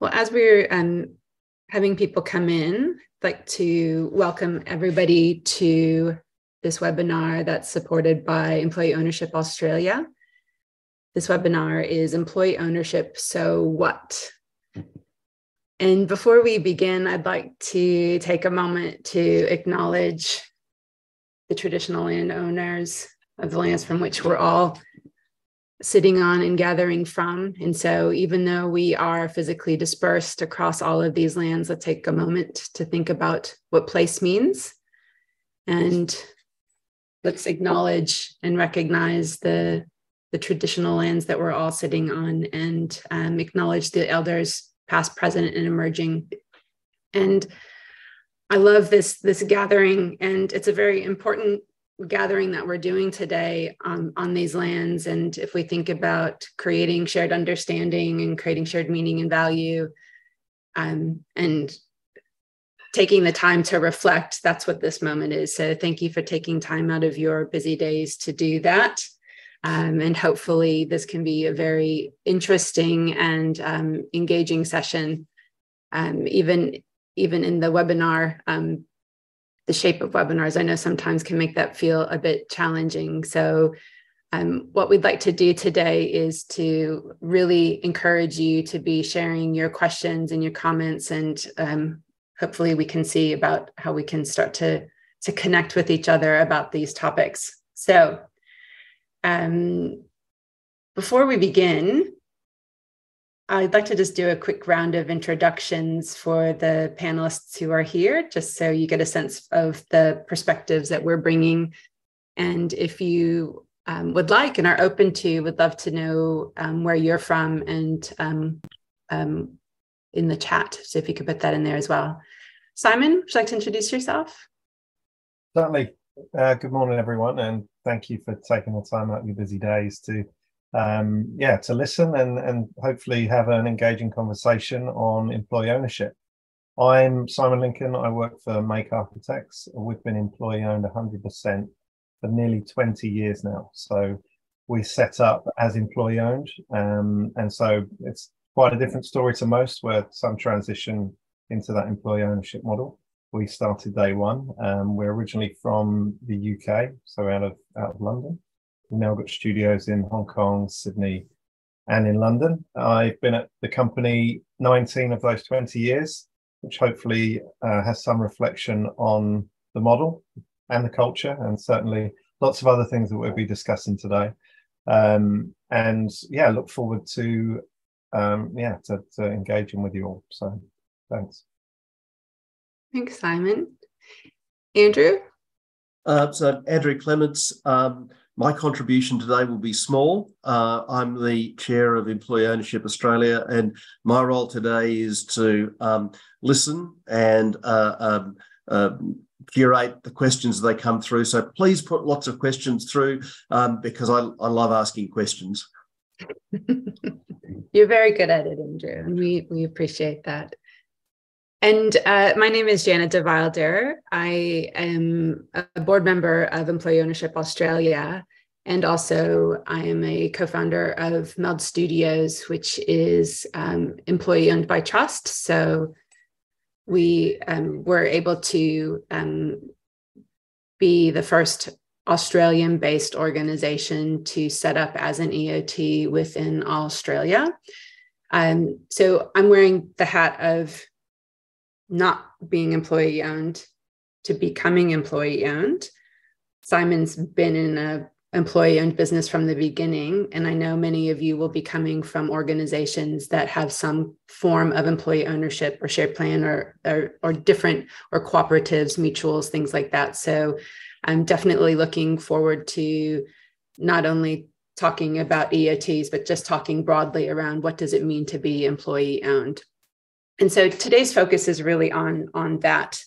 Well, as we're having people come in, I'd like to welcome everybody to this webinar that's supported by Employee Ownership Australia. This webinar is Employee Ownership, So What? And before we begin, I'd like to take a moment to acknowledge the traditional landowners of the lands from which we're all sitting on and gathering from. And so even though we are physically dispersed across all of these lands, let's take a moment to think about what place means. And let's acknowledge and recognize the traditional lands that we're all sitting on, and acknowledge the elders, past, present, and emerging. And I love this gathering, and it's a very important gathering that we're doing today on these lands. And if we think about creating shared understanding and creating shared meaning and value, and taking the time to reflect, that's what this moment is. So thank you for taking time out of your busy days to do that. And hopefully this can be a very interesting and engaging session. Even in the webinar, the shape of webinars, I know sometimes can make that feel a bit challenging. So what we'd like to do today is to really encourage you to be sharing your questions and your comments, and hopefully we can see about how we can start to connect with each other about these topics. So before we begin, I'd like to just do a quick round of introductions for the panelists who are here, just so you get a sense of the perspectives that we're bringing. And if you would like and are open to, would love to know where you're from, and in the chat. So if you could put that in there as well. Simon, would you like to introduce yourself? Certainly. Good morning, everyone, and thank you for taking the time out of your busy days to listen and hopefully have an engaging conversation on employee ownership. I'm Simon Lincoln. I work for Make Architects. We've been employee owned 100% for nearly 20 years now. So we set up as employee owned, and so it's quite a different story to most, where some transition into that employee ownership model. We started day one. We're originally from the UK, so out of London. We've now got studios in Hong Kong, Sydney, and in London. I've been at the company 19 of those 20 years, which hopefully has some reflection on the model and the culture, and certainly lots of other things that we'll be discussing today. Look forward to engaging with you all. So thanks. Thanks, Simon. Andrew? So Andrew Clements. My contribution today will be small. I'm the chair of Employee Ownership Australia, and my role today is to listen and curate the questions as they come through. So please put lots of questions through, because I love asking questions. You're very good at it, Andrew, and we appreciate that. And my name is Janna DeVylder. I am a board member of Employee Ownership Australia, and also I am a co-founder of Meld Studios, which is employee owned by trust. So we were able to be the first Australian-based organization to set up as an EOT within Australia. So I'm wearing the hat of not being employee owned to becoming employee owned. Simon's been in an employee owned business from the beginning, and I know many of you will be coming from organizations that have some form of employee ownership or shared plan or different, or cooperatives, mutuals, things like that. So I'm definitely looking forward to not only talking about EOTs, but just talking broadly around what does it mean to be employee owned. And so today's focus is really on that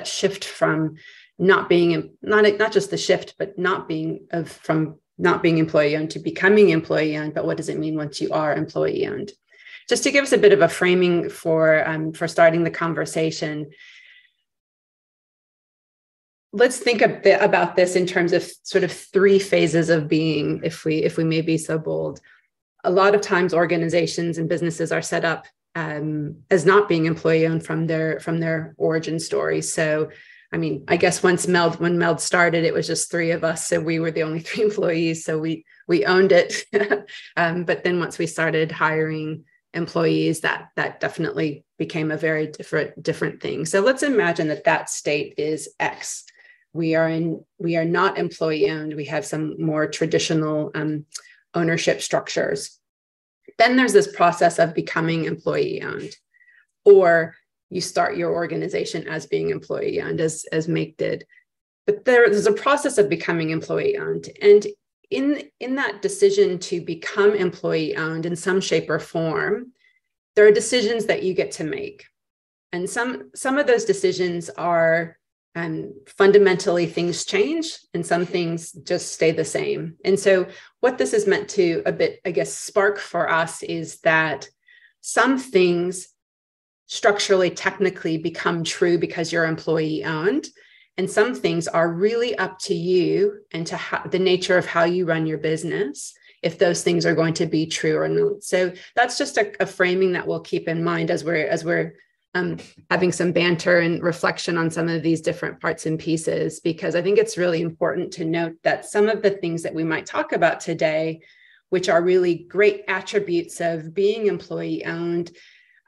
shift from not just the shift, but from not being employee owned to becoming employee owned. But what does it mean once you are employee owned? Just to give us a bit of a framing for starting the conversation, let's think a bit about this in terms of sort of three phases of being, if we may be so bold. A lot of times organizations and businesses are set up as not being employee owned from their origin story. So, I mean, I guess when Meld started, it was just three of us, so we were the only three employees. So we owned it. But then once we started hiring employees, that definitely became a very different thing. So let's imagine that state is X. We are not employee owned. We have some more traditional ownership structures. Then there's this process of becoming employee owned, or you start your organization as being employee owned, as Make did. But there's a process of becoming employee owned. And in that decision to become employee owned in some shape or form, there are decisions that you get to make. And some of those decisions are fundamentally things change, and some things just stay the same. And so what this is meant to a bit, I guess, spark for us is that some things structurally, technically become true because you're employee owned. And some things are really up to you and to the nature of how you run your business, if those things are going to be true or not. So that's just a framing that we'll keep in mind as we're having some banter and reflection on some of these different parts and pieces, because I think it's really important to note that some of the things that we might talk about today, which are really great attributes of being employee owned,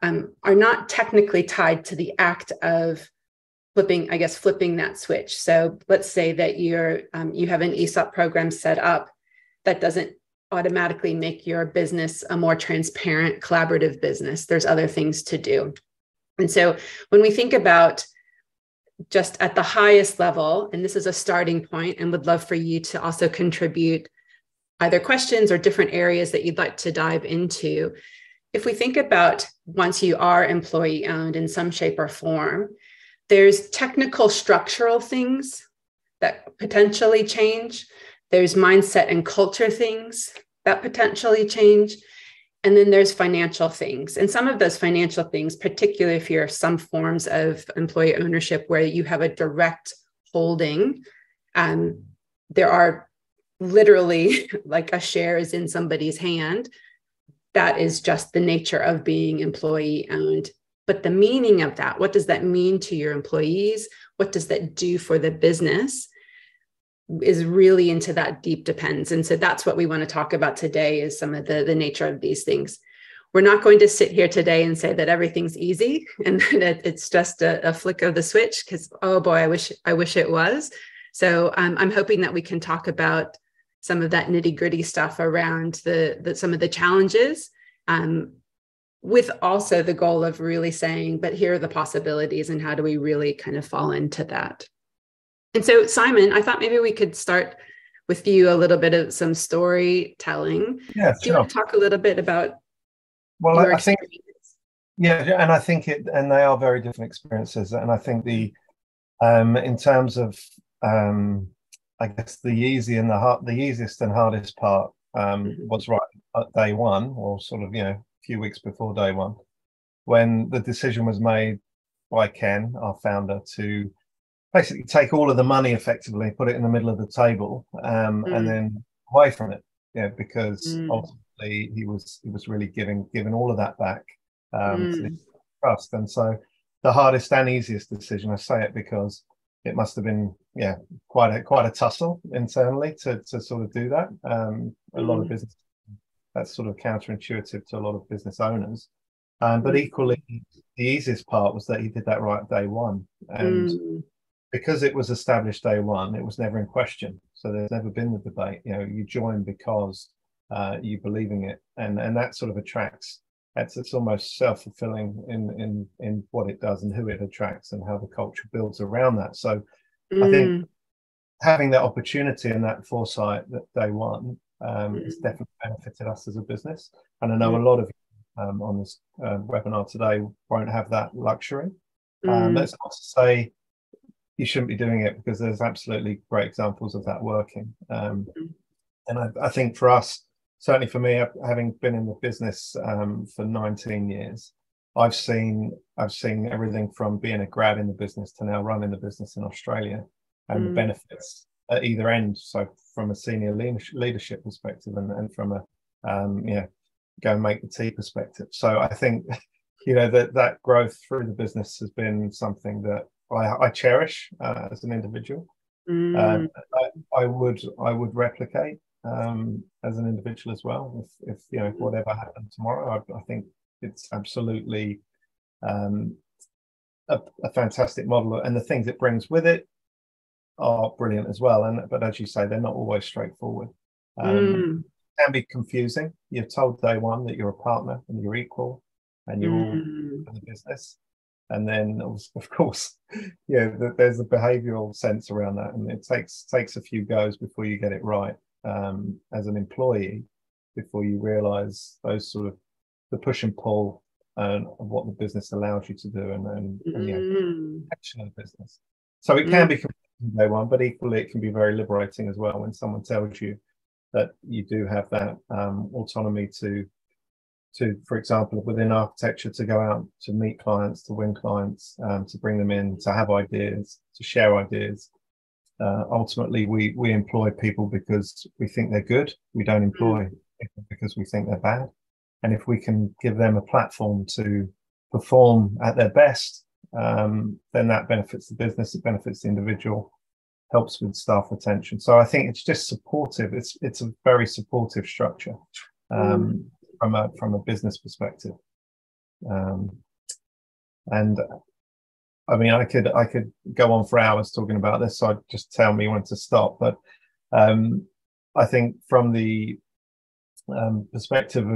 are not technically tied to the act of flipping that switch. So let's say that you have an ESOP program set up. That doesn't automatically make your business a more transparent, collaborative business. There's other things to do. And so when we think about just at the highest level, and this is a starting point, and would love for you to also contribute either questions or different areas that you'd like to dive into. If we think about once you are employee owned in some shape or form, there's technical structural things that potentially change. There's mindset and culture things that potentially change. And then there's financial things. And some of those financial things, particularly if you're some forms of employee ownership where you have a direct holding, there are literally like a share is in somebody's hand. That is just the nature of being employee owned. But the meaning of that, what does that mean to your employees? What does that do for the business? Is really into that deep depends. And so that's what we want to talk about today, is some of the nature of these things. We're not going to sit here today and say that everything's easy and that it's just a flick of the switch, because, oh boy, I wish it was. So I'm hoping that we can talk about some of that nitty gritty stuff around some of the challenges, with also the goal of really saying, but here are the possibilities and how do we really kind of fall into that. And so, Simon, I thought maybe we could start with you a little bit of some storytelling. Yeah, do you want to talk a little bit about your experience? And I think and they are very different experiences. And I think in terms of, I guess the easiest and hardest part was right at day one, or sort of, a few weeks before day one, when the decision was made by Ken, our founder, to basically take all of the money effectively, put it in the middle of the table, and then away from it. Because ultimately he was really giving all of that back to the trust. And so the hardest and easiest decision, I say it because it must have been quite a tussle internally to sort of do that. A lot of business, that's sort of counterintuitive to a lot of business owners. But equally, the easiest part was that he did that right day one. And because it was established day one, it was never in question. So there's never been the debate. You join because you believing it, and that sort of attracts. It's almost self-fulfilling in what it does and who it attracts and how the culture builds around that. So I think having that opportunity and that foresight that day one has definitely benefited us as a business. And I know a lot of you on this webinar today won't have that luxury. That's not to say you shouldn't be doing it, because there's absolutely great examples of that working. And I think for us, certainly for me, having been in the business for 19 years, I've seen everything from being a grad in the business to now running the business in Australia, and the benefits at either end. So from a senior leadership perspective, and from a go and make the tea perspective. So I think that growth through the business has been something that I cherish as an individual. I would replicate as an individual as well. If whatever happened tomorrow, I think it's absolutely a fantastic model, and the things it brings with it are brilliant as well. But as you say, they're not always straightforward. Can be confusing. You're told day one that you're a partner and you're equal and you're all in the business, and then of course, there's a behavioural sense around that, and it takes a few goes before you get it right as an employee, before you realise those sort of the push and pull of what the business allows you to do and the action of the business. So it can be confusing day one, but equally it can be very liberating as well when someone tells you that you do have that autonomy to, for example, within architecture, to go out to meet clients, to win clients, to bring them in, to have ideas, to share ideas. Ultimately, we employ people because we think they're good. We don't employ people because we think they're bad. And if we can give them a platform to perform at their best, then that benefits the business, it benefits the individual, helps with staff retention. So I think it's just supportive. It's a very supportive structure from a business perspective. And I mean, I could go on for hours talking about this, so just tell me when to stop. But I think from the perspective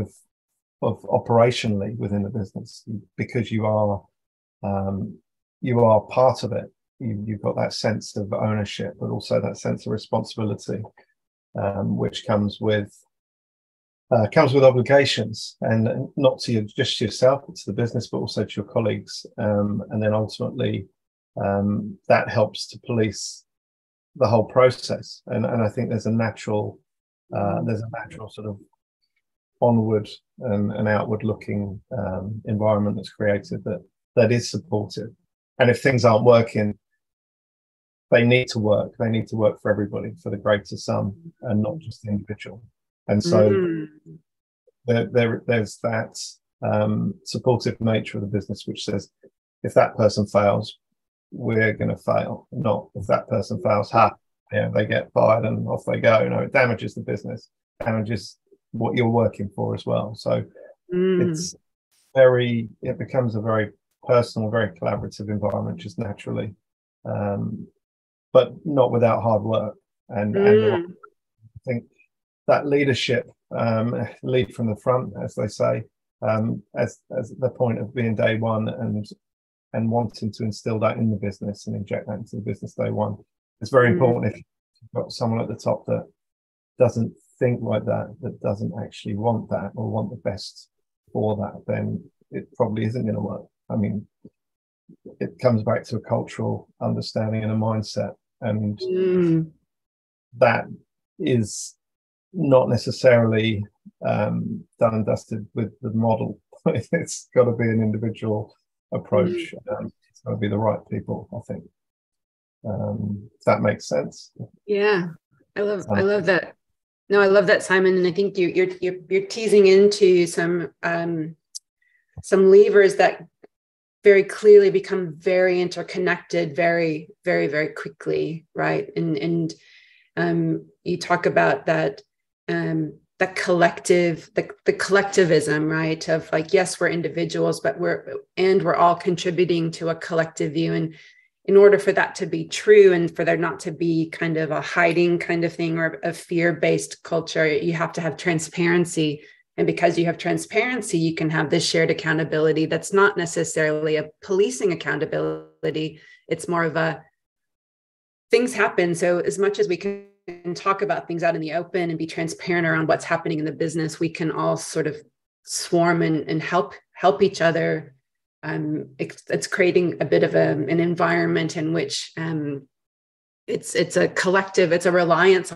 of operationally within the business, because you are part of it, you've got that sense of ownership, but also that sense of responsibility, which comes with obligations, and not to just yourself, but to the business, but also to your colleagues, and then ultimately that helps to police the whole process. And I think there's a natural sort of onward and outward looking environment that's created that is supportive. And if things aren't working, they need to work. They need to work for everybody, for the greater sum, and not just the individual. And so there's that supportive nature of the business, which says, if that person fails, we're going to fail. Not if that person fails, they get fired and off they go. No, it damages the business, damages what you're working for as well. So it becomes a very personal, very collaborative environment just naturally, but not without hard work. And I think that leadership, lead from the front, as they say, as the point of being day one, and wanting to instill that in the business and inject that into the business day one. It's very important. If you've got someone at the top that doesn't think like that doesn't actually want that or want the best for that, then it probably isn't going to work. I mean, it comes back to a cultural understanding and a mindset, and that is not necessarily done and dusted with the model. It's got to be an individual approach. It's got to be the right people, I think. If that makes sense. Yeah, I love that. No, I love that, Simon, and I think you're teasing into some levers that very clearly become very interconnected, very, very, very quickly, right? And you talk about that that collective, the collectivism, right? Of like, yes, we're individuals, but we're all contributing to a collective view. And in order for that to be true, and for there not to be kind of a hiding kind of thing or a fear-based culture, you have to have transparency. And because you have transparency, you can have this shared accountability that's not necessarily a policing accountability. It's more of a things happen. So as much as we can talk about things out in the open and be transparent around what's happening in the business, we can all sort of swarm and help each other. It's creating a bit of an environment in which it's a collective, it's a reliance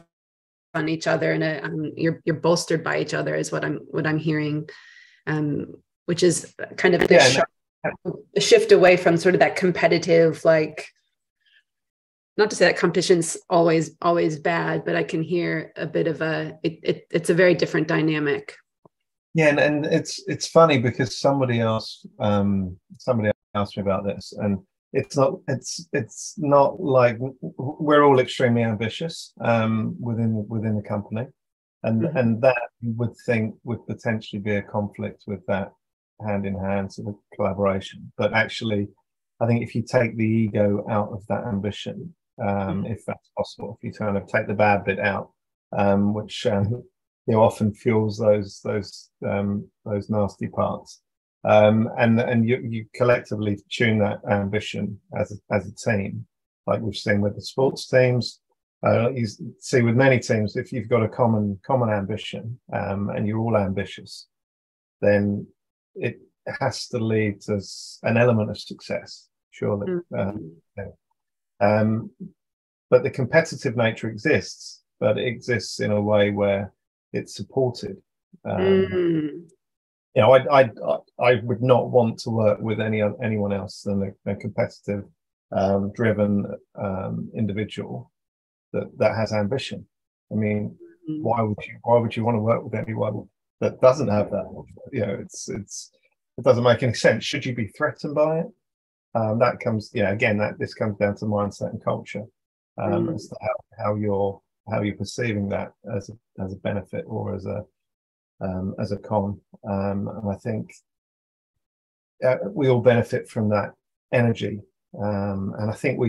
on each other, and you're bolstered by each other is what I'm hearing, which is kind of the shift away from sort of that competitive, like, not to say that competition's always bad, but I can hear a bit of it's a very different dynamic. Yeah, and it's funny because somebody asked me about this, and it's not like we're all extremely ambitious within the company, and that you would think would potentially be a conflict with that hand in hand sort of collaboration. But actually, I think if you take the ego out of that ambition, if that's possible, if you kind of take the bad bit out, which often fuels those nasty parts, and you collectively tune that ambition as a team, like we've seen with the sports teams. You see with many teams, if you've got a common ambition, and you're all ambitious, then it has to lead to an element of success, surely. But the competitive nature exists, but it exists in a way where it's supported. I would not want to work with anyone else than a competitive, driven individual that has ambition. I mean, why would you want to work with anyone that doesn't have that? It doesn't make any sense. Should you be threatened by it? That comes, this comes down to mindset and culture, as to how you're perceiving that as a benefit or as a con. And I think we all benefit from that energy. And I think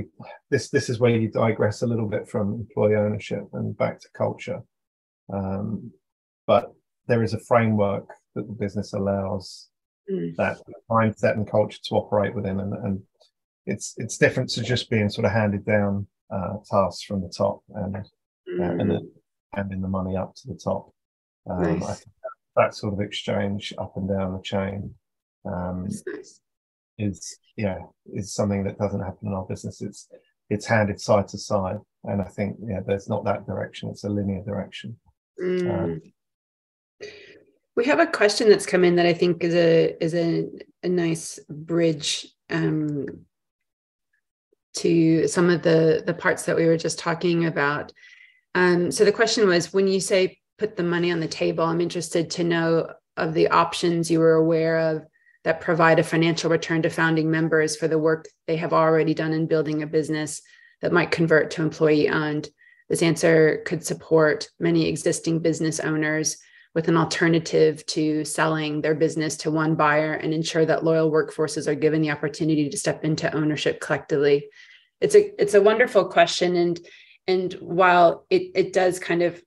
this is where you digress a little bit from employee ownership and back to culture. But there is a framework that the business allows that mindset and culture to operate within, and it's different to just being sort of handed down tasks from the top and then handing the money up to the top. Nice. I think that sort of exchange up and down the chain is something that doesn't happen in our business. It's handed side to side, and I think there's not that direction. It's a linear direction. We have a question that's come in that I think is a nice bridge to some of the parts that we were just talking about. So the question was, when you say put the money on the table, I'm interested to know of the options you were aware of that provide a financial return to founding members for the work they have already done in building a business that might convert to employee owned. This answer could support many existing business owners with an alternative to selling their business to one buyer and ensure that loyal workforces are given the opportunity to step into ownership collectively. It's a wonderful question. And while it does kind of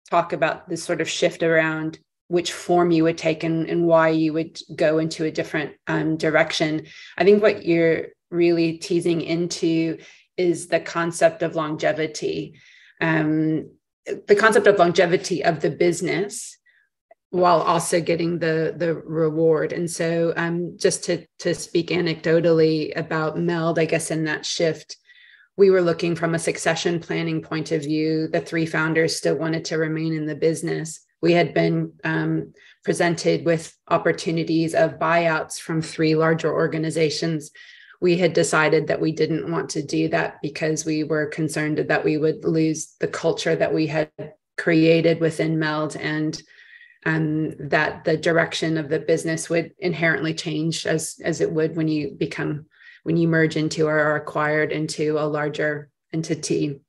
talk about this sort of shift around which form you would take and why you would go into a different direction, I think what you're really teasing into is the concept of longevity, the concept of longevity of the business, while also getting the reward. And so just to speak anecdotally about Meld, I guess in that shift, we were looking from a succession planning point of view. The three founders still wanted to remain in the business. We had been presented with opportunities of buyouts from three larger organizations. We had decided that we didn't want to do that because we were concerned that we would lose the culture that we had created within Meld, and that the direction of the business would inherently change as it would when you merge into or are acquired into a larger entity.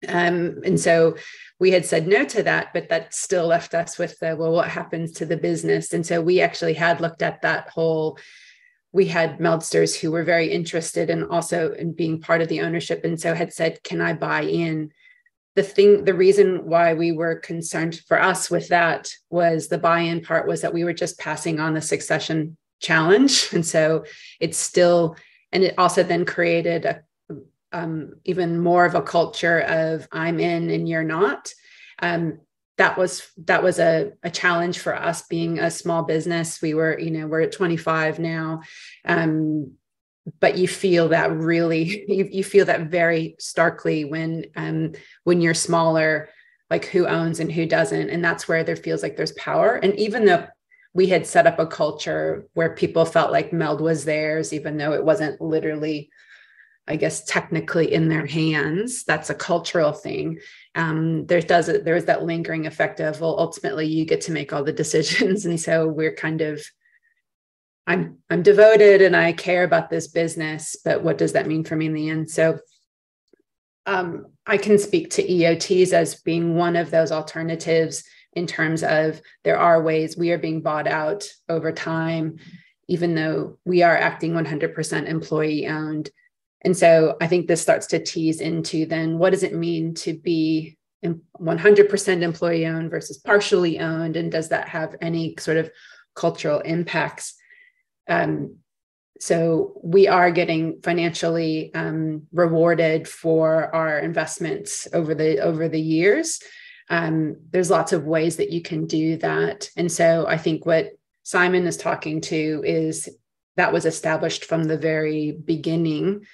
And so we had said no to that, but that still left us with what happens to the business? And so we actually had looked at that whole, we had Meldsters who were very interested and also in being part of the ownership. And so had said, can I buy in? The reason why we were concerned for us with that was the buy-in part was that we were just passing on the succession challenge. And so it's still, and it also then created even more of a culture of I'm in and you're not. That was a challenge for us being a small business. We're at 25 now. But you feel that really, you feel that very starkly when you're smaller, like who owns and who doesn't. And that's where there feels like there's power. And even though we had set up a culture where people felt like Meld was theirs, even though it wasn't literally I guess, technically in their hands. That's a cultural thing. There is that lingering effect of, well, ultimately you get to make all the decisions. And so we're kind of, I'm devoted and I care about this business, but what does that mean for me in the end? So I can speak to EOTs as being one of those alternatives in terms of there are ways we are being bought out over time, even though we are acting 100% employee owned. And so I think this starts to tease into then what does it mean to be 100% employee owned versus partially owned? And does that have any sort of cultural impacts? So we are getting financially rewarded for our investments over the years. There's lots of ways that you can do that. And so I think what Simon is talking to is that was established from the very beginning,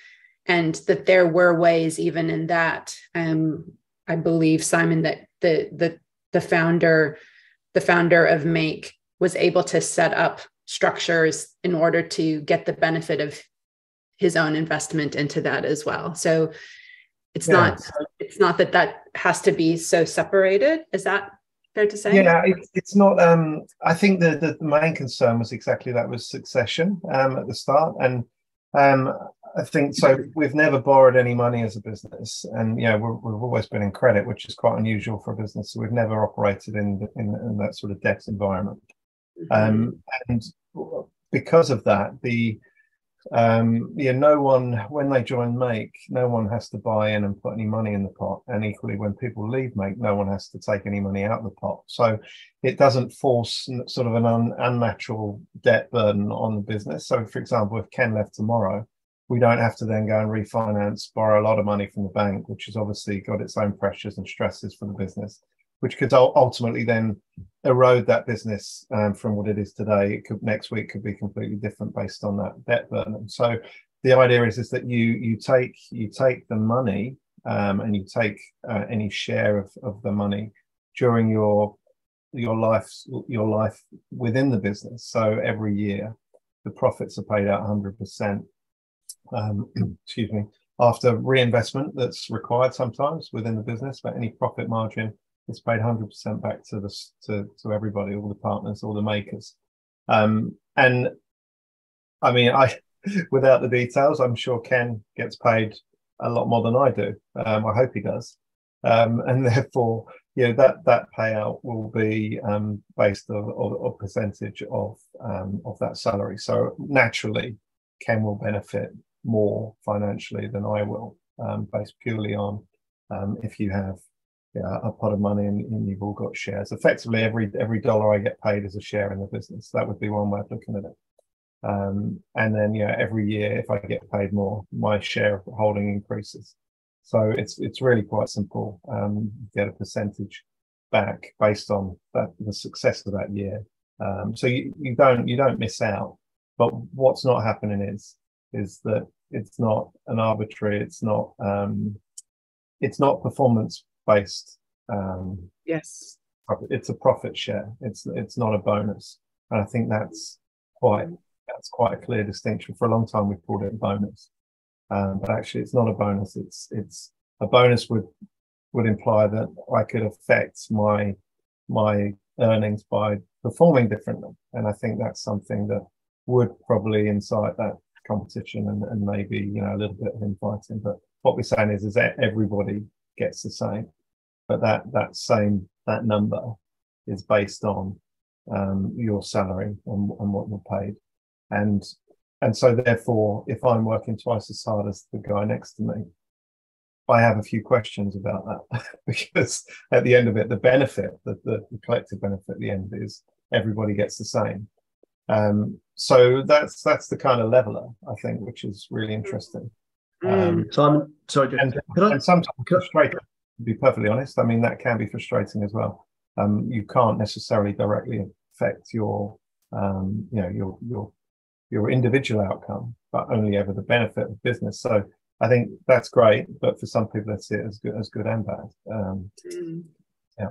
and that there were ways even in that. I believe, Simon, that the founder of Make was able to set up structures in order to get the benefit of his own investment into that as well. So it's not that has to be so separated. Is that fair to say? Yeah, it's not. I think the main concern was exactly that, was succession at the start. And I think so. We've never borrowed any money as a business, and we've always been in credit, which is quite unusual for a business. So we've never operated in that sort of debt environment. Mm-hmm. And because of that, no one, when they join Make, no one has to buy in and put any money in the pot. And equally, when people leave Make, no one has to take any money out of the pot. So it doesn't force sort of an unnatural debt burden on the business. So, for example, if Ken left tomorrow, we don't have to then go and refinance, borrow a lot of money from the bank, which has obviously got its own pressures and stresses for the business, which could ultimately then erode that business from what it is today. It could, next week could be completely different based on that debt burden. So the idea is that you take the money and you take any share of the money during your life within the business. So every year the profits are paid out 100%. Excuse me, after reinvestment that's required sometimes within the business, but any profit margin is paid 100% back to everybody, all the partners, all the makers. And I mean, without the details, I'm sure Ken gets paid a lot more than I do. I hope he does. And therefore, that payout will be based on a percentage of that salary. So naturally, Ken will benefit more financially than I will, based purely on if you have a pot of money and you've all got shares. Effectively, every dollar I get paid is a share in the business. That would be one way of looking at it. And then every year, if I get paid more, my share of holding increases. So it's really quite simple. You get a percentage back based on the success of that year. So you don't miss out. But what's not happening is that it's not an arbitrary, it's not performance based. Yes, it's a profit share. It's not a bonus, and I think that's quite a clear distinction. For a long time, we've called it a bonus, but actually, it's not a bonus. It's a bonus would imply that I could affect my earnings by performing differently, and I think that's something that would probably incite that competition and maybe a little bit of infighting. But what we're saying is that everybody gets the same, but that number is based on your salary and what you're paid, and so therefore, if I'm working twice as hard as the guy next to me, I have a few questions about that because at the end of it, the benefit, the collective benefit at the end is everybody gets the same. So that's the kind of leveler, I think, which is really interesting. Simon, sorry, and sometimes frustrating, to be perfectly honest. I mean, that can be frustrating as well. You can't necessarily directly affect your individual outcome, but only ever the benefit of business. So I think that's great, but for some people, they see it as good and bad. Yeah.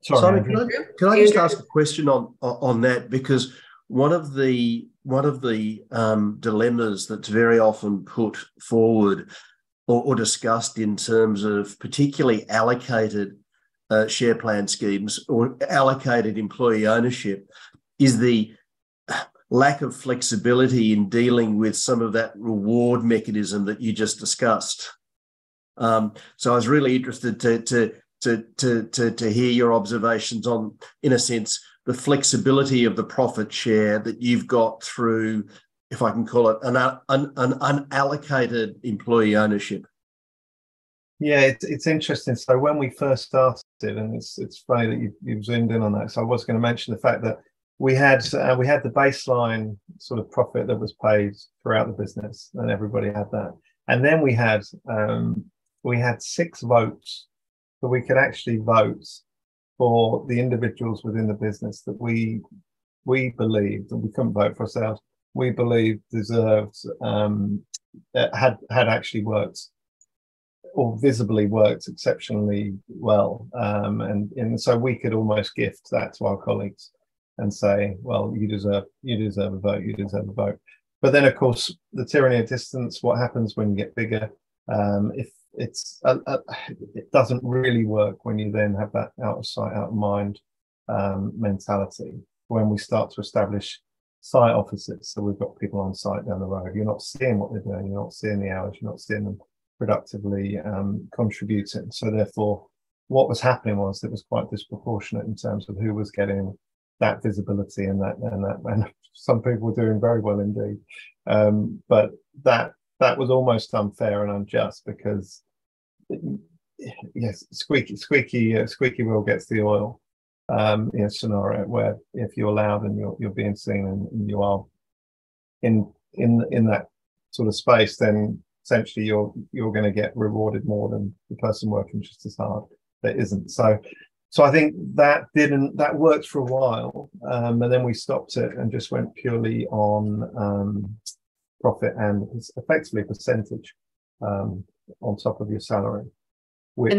Sorry, Simon, can I just ask a question on that? Because one of the dilemmas that's very often put forward or discussed in terms of particularly allocated share plan schemes or allocated employee ownership is the lack of flexibility in dealing with some of that reward mechanism that you just discussed. So I was really interested to hear your observations on, in a sense, the flexibility of the profit share that you've got through, if I can call it, an unallocated employee ownership. Yeah, it's interesting. So when we first started, and it's funny that you've zoomed in on that. So I was going to mention the fact that we had the baseline sort of profit that was paid throughout the business, and everybody had that. And then we had 6 votes, so we could actually vote for the individuals within the business that we believed, and we couldn't vote for ourselves, we believed deserved, had actually worked or visibly worked exceptionally well, and so we could almost gift that to our colleagues and say, well, you deserve a vote, you deserve a vote. But then, of course, the tyranny of distance, what happens when you get bigger, if it's it doesn't really work when you then have that out of sight, out of mind mentality. When we start to establish site offices, so we've got people on site down the road, you're not seeing what they're doing, you're not seeing the hours, you're not seeing them productively contributing. So therefore, what was happening was it was quite disproportionate in terms of who was getting that visibility and some people were doing very well indeed. But that was almost unfair and unjust because, yes, squeaky wheel gets the oil. In a scenario where if you're loud and you're being seen and you are in that sort of space, then essentially you're going to get rewarded more than the person working just as hard that isn't. So I think that worked for a while, and then we stopped it and just went purely on profit and effectively percentage on top of your salary, which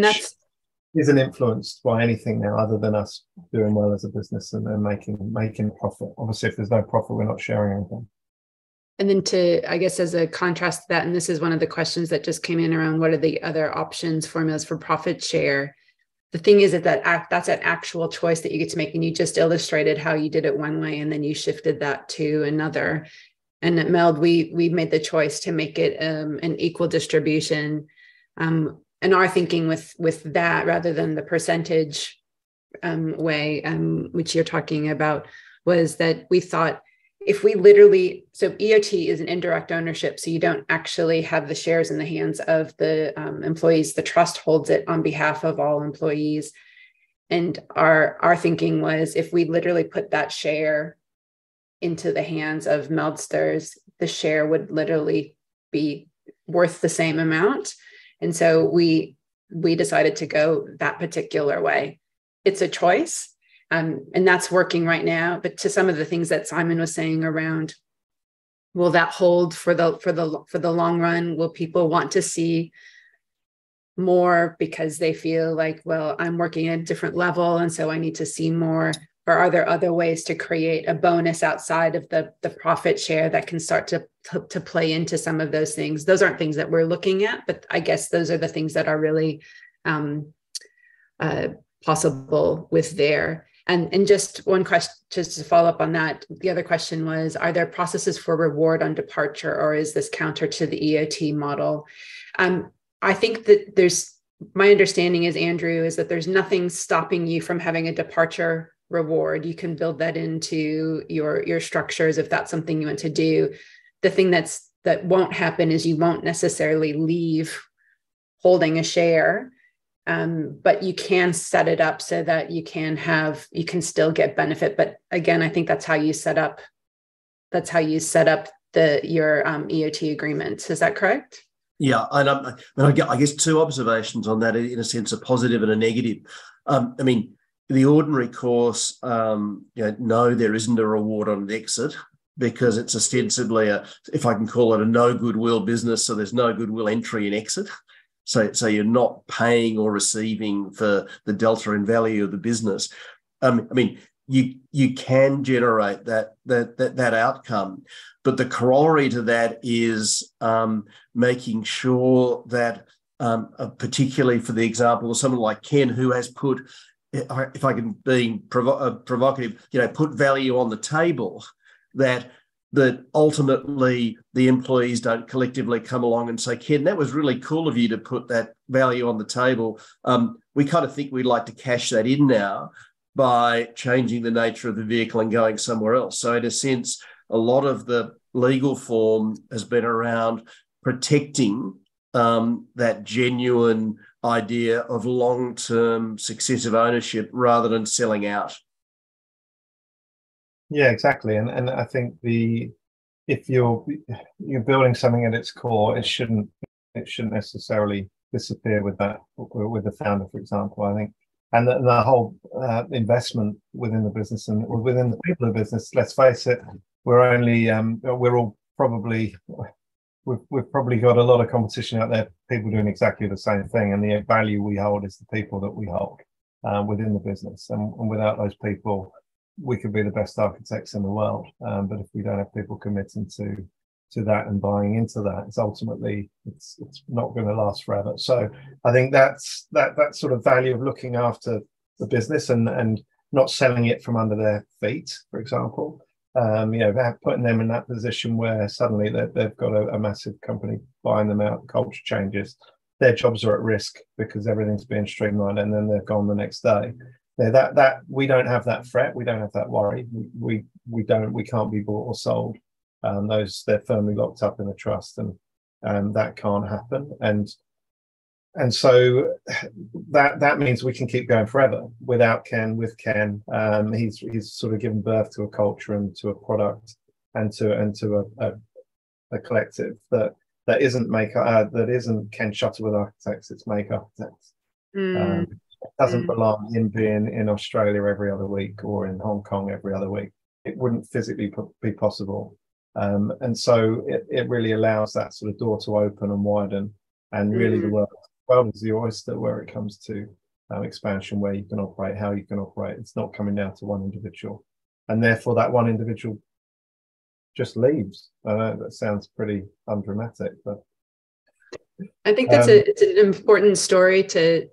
isn't influenced by anything now other than us doing well as a business and making profit. Obviously, if there's no profit, we're not sharing anything. And then I guess as a contrast to that, and this is one of the questions that just came in around what are the other options, formulas for profit share. The thing is that that's an actual choice that you get to make. And you just illustrated how you did it one way and then you shifted that to another. And at Meld, we made the choice to make it an equal distribution. And our thinking with that, rather than the percentage way, which you're talking about, was that we thought if we so EOT is an indirect ownership, so you don't actually have the shares in the hands of the employees. The trust holds it on behalf of all employees. And our thinking was if we literally put that share into the hands of Meldsters, the share would literally be worth the same amount. And so we decided to go that particular way. It's a choice, and that's working right now. But to some of the things that Simon was saying around, will that hold for the long run? Will people want to see more because they feel like, well, I'm working at a different level, and so I need to see more? Or are there other ways to create a bonus outside of the profit share that can start to play into some of those things? Those aren't things that we're looking at, but I guess those are the things that are really possible with there. And just one question, just to follow up on that, the other question was, are there processes for reward on departure, or is this counter to the EOT model? I think that my understanding is, Andrew, is that there's nothing stopping you from having a departure reward. You can build that into your structures if that's something you want to do. The thing that won't happen is you won't necessarily leave holding a share, but you can set it up so that you can still get benefit. But again, I think that's how you set up your EOT agreements. Is that correct? Yeah, and I guess two observations on that, in a sense, a positive and a negative. I mean, the ordinary course, no, there isn't a reward on an exit because it's ostensibly if I can call it, a no goodwill business. So there's no goodwill entry and exit. So you're not paying or receiving for the delta in value of the business. I mean, you can generate that outcome. But the corollary to that is making sure that, particularly for the example of someone like Ken, who has put, if I can be provocative, put value on the table, that ultimately the employees don't collectively come along and say, Ken, that was really cool of you to put that value on the table. We kind of think we'd like to cash that in now by changing the nature of the vehicle and going somewhere else. So in a sense, a lot of the legal form has been around protecting that genuine idea of long-term successive ownership rather than selling out. Yeah, exactly. And I think if you're building something at its core, it shouldn't necessarily disappear with the founder, for example. I think, and the whole investment within the business and within the people of the business. Let's face it, we've probably got a lot of competition out there, people doing exactly the same thing, and the value we hold is the people that we hold within the business. And without those people, we could be the best architects in the world, but if we don't have people committing to that and buying into that, it's not going to last forever. So I think that's that sort of value of looking after the business and not selling it from under their feet, for example. Putting them in that position where suddenly they've got a massive company buying them out, culture changes, their jobs are at risk because everything's being streamlined, and then they're gone the next day. That we don't have that threat, we don't have that worry. We can't be bought or sold. They're firmly locked up in a trust, and that can't happen. And so that means we can keep going forever without Ken. With Ken, he's sort of given birth to a culture and to a product and to a collective that isn't Ken Shutterworth Architects. It's Make Architects. It doesn't belong in being in Australia every other week or in Hong Kong every other week. It wouldn't physically be possible. And so it really allows that sort of door to open and widen, and really the world is the oyster where it comes to expansion, where you can operate, how you can operate. It's not coming down to one individual, and therefore that one individual just leaves. I know that sounds pretty undramatic, but I think it's an important story to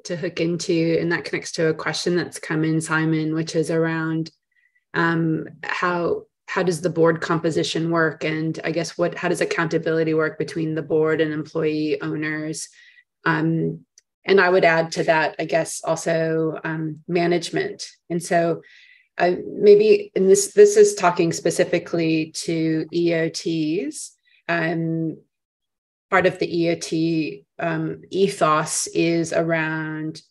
hook into, and that connects to a question that's come in, Simon, which is around how does the board composition work, and I guess how does accountability work between the board and employee owners, and I would add to that, I guess, also management. And so maybe, and this is talking specifically to EOTs. Part of the EOT ethos is around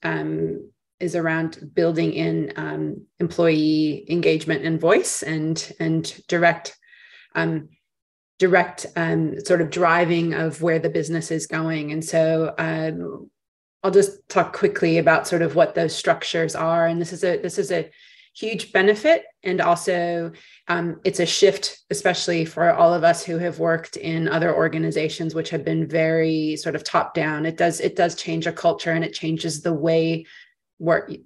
building in employee engagement and voice and direct sort of driving of where the business is going. And so I'll just talk quickly about sort of what those structures are. And this is a huge benefit, and also it's a shift, especially for all of us who have worked in other organizations which have been very sort of top down. It does change a culture, and it changes the way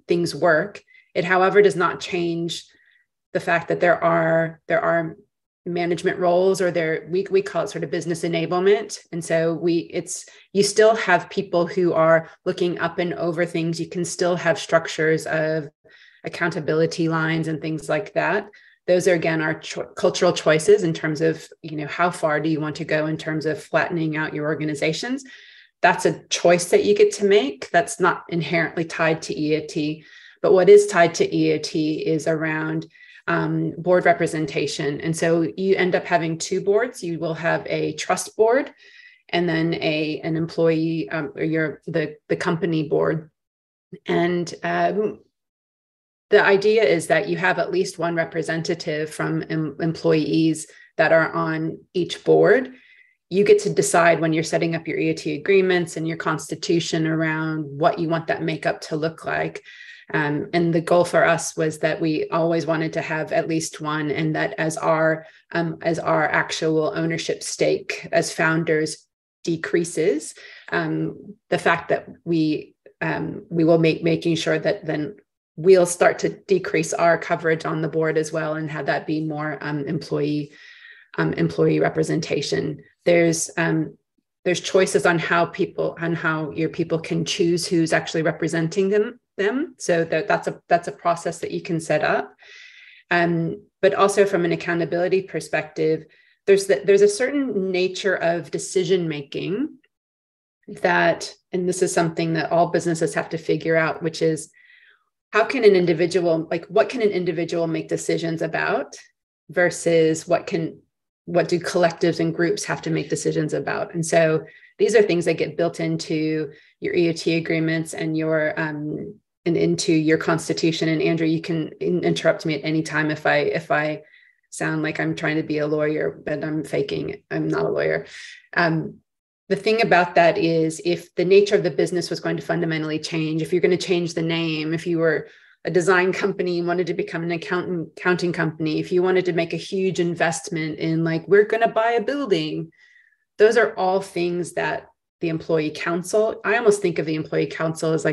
things work. It, however, does not change the fact that there are management roles, or we call it sort of business enablement. And so you still have people who are looking up and over things. You can still have structures of accountability lines and things like that. Those are, again, our cultural choices in terms of, how far do you want to go in terms of flattening out your organizations. That's a choice that you get to make. That's not inherently tied to EOT. But what is tied to EOT is around board representation. And so you end up having two boards. You will have a trust board, and then an employee, or the company board. And the idea is that you have at least one representative from employees that are on each board. You get to decide when you're setting up your EOT agreements and your constitution around what you want that makeup to look like. And the goal for us was that we always wanted to have at least one, and that as our actual ownership stake as founders decreases, the fact that we will making sure that then we'll start to decrease our coverage on the board as well and have that be more employee representation. There's choices on how your people can choose who's actually representing them. So that's a process that you can set up. But also from an accountability perspective, there's a certain nature of decision making that, and this is something that all businesses have to figure out, which is what can an individual make decisions about versus what do collectives and groups have to make decisions about. And so these are things that get built into your EOT agreements and and into your constitution. And Andrew, you can interrupt me at any time if I sound like I'm trying to be a lawyer, but I'm faking. I'm not a lawyer. The thing about that is, if the nature of the business was going to fundamentally change, if you're going to change the name, if you were a design company and wanted to become an accounting company, if you wanted to make a huge investment in we're going to buy a building, those are all things that the employee council, I almost think of the employee council as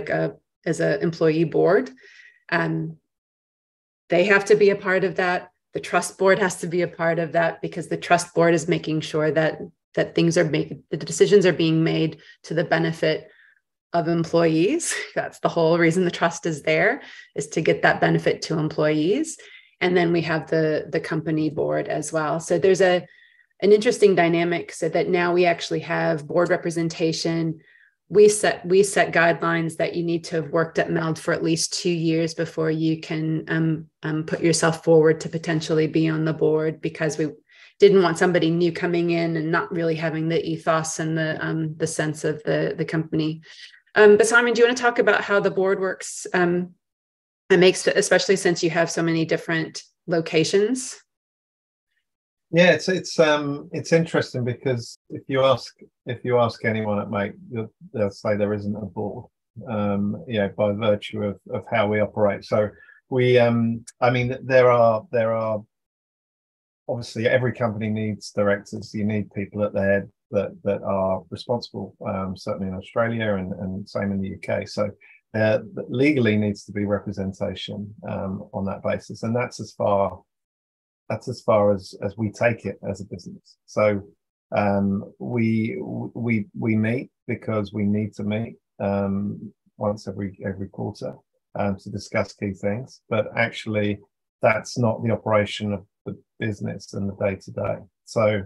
as an employee board. They have to be a part of that. The trust board has to be a part of that, because the trust board is making sure that the decisions are being made to the benefit of employees. That's the whole reason the trust is there, is to get that benefit to employees. And then we have the company board as well. So there's an interesting dynamic, so that now we actually have board representation. We set guidelines that you need to have worked at Meld for at least 2 years before you can put yourself forward to potentially be on the board, because we didn't want somebody new coming in and not really having the ethos and the sense of the company. But Simon, do you want to talk about how the board works? Especially since you have so many different locations. Yeah, it's interesting, because if you ask anyone at Make, they'll say there isn't a board. By virtue of how we operate. So we, there are obviously every company needs directors. You need people at the head that are responsible. Certainly in Australia and same in the UK. So legally needs to be representation on that basis, and that's as far as we take it as a business. So we meet because we need to meet once every quarter to discuss key things. But actually, that's not the operation of the business and the day-to-day. So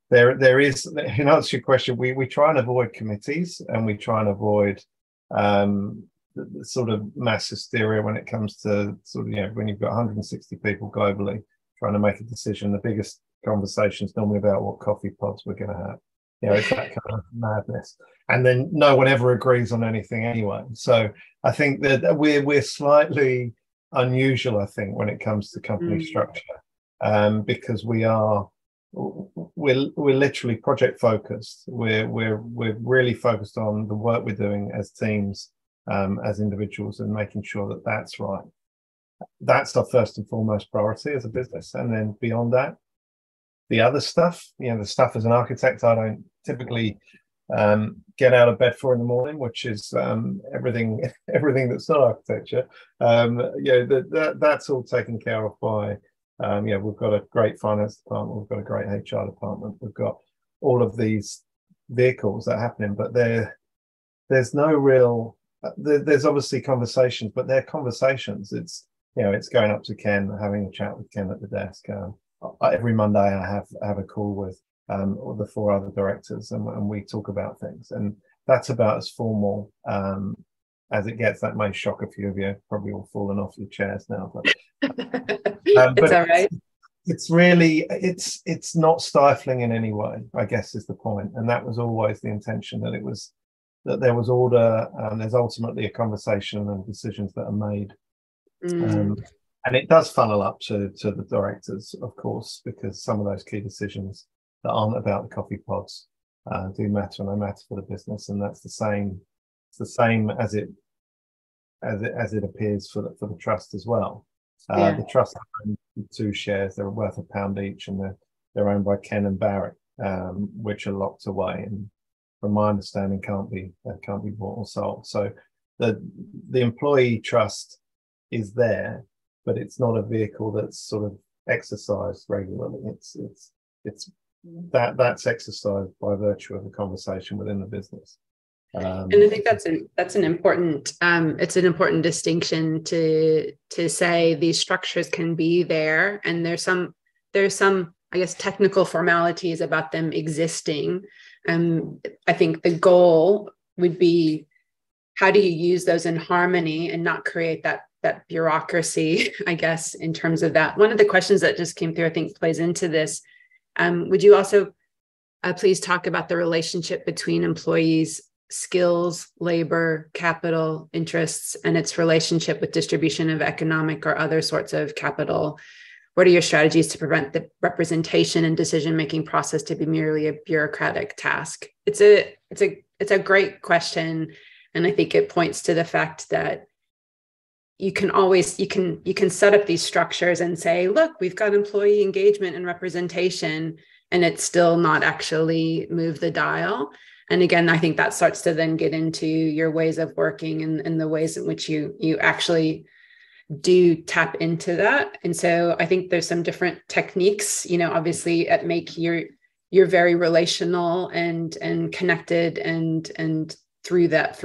there is, in answer to your question, we try and avoid committees, and we try and avoid the sort of mass hysteria when it comes to when you've got 160 people globally trying to make a decision. The biggest conversation is normally about what coffee pods we're going to have. It's that kind of madness, and then no one ever agrees on anything anyway. So I think that we're slightly unusual, I think, when it comes to company structure, because we're literally project focused. We're really focused on the work we're doing as teams, as individuals, and making sure that that's right. That's our first and foremost priority as a business. And then beyond that, the other stuff, the stuff as an architect, I don't typically get out of bed for in the morning, which is everything that's not architecture. That's all taken care of by, we've got a great finance department, we've got a great HR department, we've got all of these vehicles that are happening, but there's no real, there's obviously conversations, but they're conversations. It's going up to Ken, having a chat with Ken at the desk. Every Monday I have a call with the 4 other directors, and we talk about things, and that's about as formal as it gets. That may shock a few of you, probably all fallen off your chairs now, but it's all right. It's really it's not stifling in any way, I guess, is the point. And that was always the intention, that there was order, and there's ultimately a conversation and decisions that are made. And it does funnel up to the directors, of course, because some of those key decisions that aren't about the coffee pods do matter, and they matter for the business. And that's the same. It's the same as it appears for the trust as well. The trust owns 2 shares. They're worth £1 each, and they're owned by Ken and Barry, which are locked away, and from my understanding can't be bought or sold. So the employee trust is there, but it's not a vehicle that's sort of exercised regularly. It's that's exercised by virtue of a conversation within the business. And I think that's an important it's an important distinction to say these structures can be there, and there's some I guess technical formalities about them existing. I think the goal would be, how do you use those in harmony and not create that bureaucracy, I guess, in terms of that. One of the questions that just came through, I think, plays into this. Would you also please talk about the relationship between employees' skills, labor, capital, interests, and its relationship with distribution of economic or other sorts of capital? What are your strategies to prevent the representation and decision-making process to be merely a bureaucratic task? It's a great question. And I think it points to the fact that you can set up these structures and say, look, we've got employee engagement and representation, and it's still not actually move the dial. And again, I think that starts to then get into your ways of working and the ways in which you actually do tap into that. And so I think there's some different techniques, obviously at Make you're very relational and connected, and through that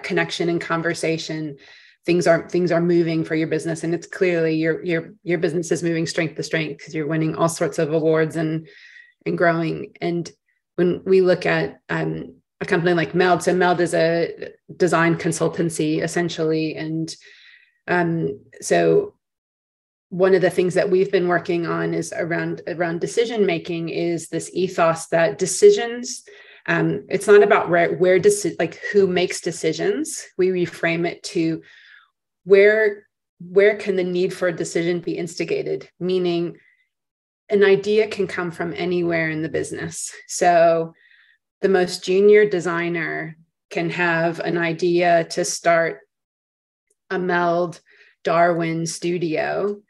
connection and conversation, things are moving for your business. And it's clearly your business is moving strength to strength because you're winning all sorts of awards and growing. And when we look at a company like Meld, so Meld is a design consultancy essentially. And so one of the things that we've been working on is around decision making, is this ethos that decisions, it's not about who makes decisions. We reframe it to where can the need for a decision be instigated, meaning an idea can come from anywhere in the business. So the most junior designer can have an idea to start a Meld Darwin studio.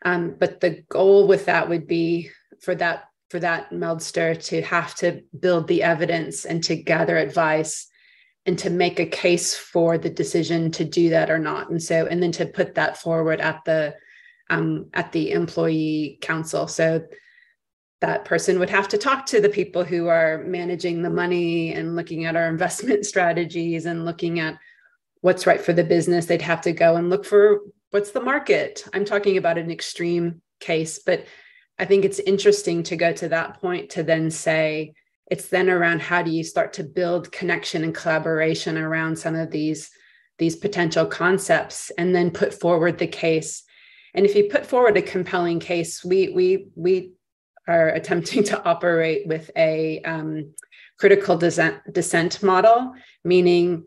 But the goal with that would be for that Meldster to have to build the evidence and to gather advice and to make a case for the decision to do that or not. And then to put that forward at the employee council. So that person would have to talk to the people who are managing the money and looking at our investment strategies and looking at what's right for the business. They'd have to go and look for what's the market. I'm talking about an extreme case, but I think it's interesting to go to that point to then say, it's then around how do you start to build connection and collaboration around some of these potential concepts, and then put forward the case. And if you put forward a compelling case, we are attempting to operate with a critical dissent model, meaning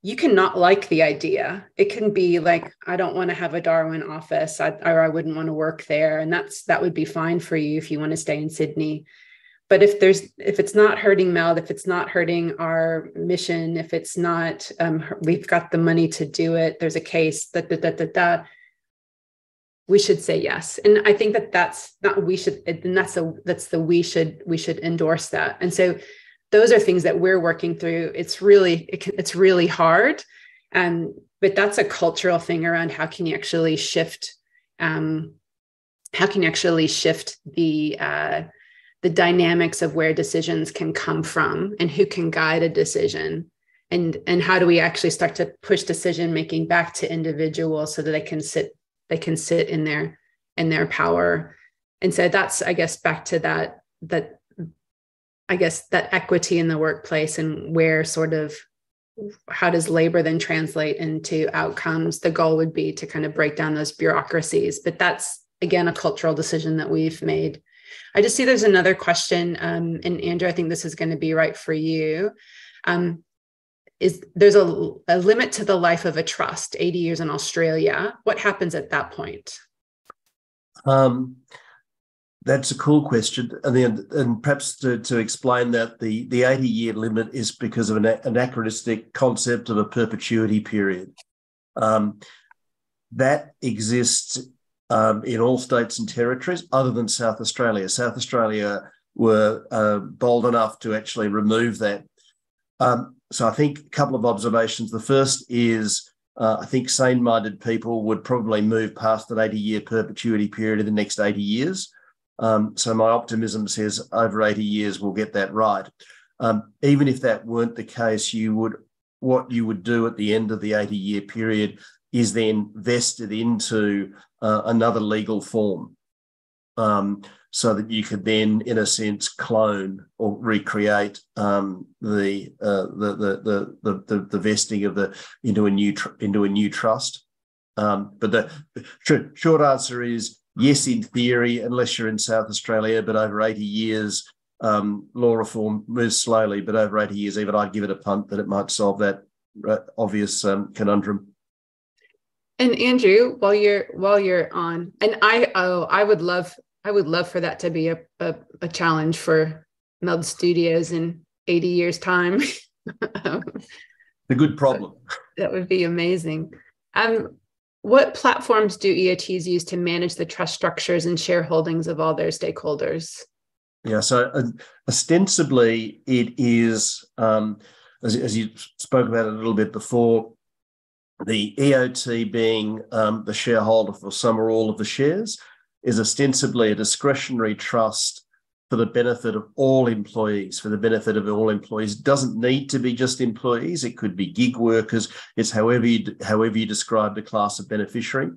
you cannot like the idea. It can be like, I don't want to have a Darwin office, or I wouldn't want to work there. And that would be fine for you if you want to stay in Sydney. But if it's not hurting Meld, if it's not hurting our mission, if it's not, we've got the money to do it, there's a case, we should say yes. And I think that's not we should, and we should endorse that. And so those are things that we're working through. It's really hard. But that's a cultural thing around how can you actually shift the dynamics of where decisions can come from and who can guide a decision, and how do we actually start to push decision making back to individuals so that they can sit in their power. And so that's, I guess, back to that equity in the workplace, and where sort of how does labor then translate into outcomes. The goal would be to kind of break down those bureaucracies, but that's again a cultural decision that we've made. I just see there's another question, and Andrew, I think this is going to be right for you. There's a limit to the life of a trust, 80 years in Australia. What happens at that point? That's a cool question. And perhaps to explain that, the 80-year limit is because of an anachronistic concept of a perpetuity period. That exists in all states and territories other than South Australia. South Australia were bold enough to actually remove that. So I think a couple of observations. The first is I think sane-minded people would probably move past that 80-year perpetuity period in the next 80 years. So my optimism says over 80 years we'll get that right. Even if that weren't the case, what you would do at the end of the 80-year period is then vested into another legal form, so that you could then, in a sense, clone or recreate the vesting of into a new trust. But the short answer is yes, in theory, unless you're in South Australia, but over 80 years, law reform moves slowly, but over 80 years, even I'd give it a punt that it might solve that obvious conundrum. And Andrew, while you're on, and I would love for that to be a challenge for Meld Studios in 80 years' time. A good problem. That would be amazing. What platforms do EOTs use to manage the trust structures and shareholdings of all their stakeholders? Yeah, so ostensibly it is, as you spoke about it a little bit before, the EOT being the shareholder for some or all of the shares is ostensibly a discretionary trust for the benefit of all employees, It doesn't need to be just employees. It could be gig workers. It's however you describe the class of beneficiary.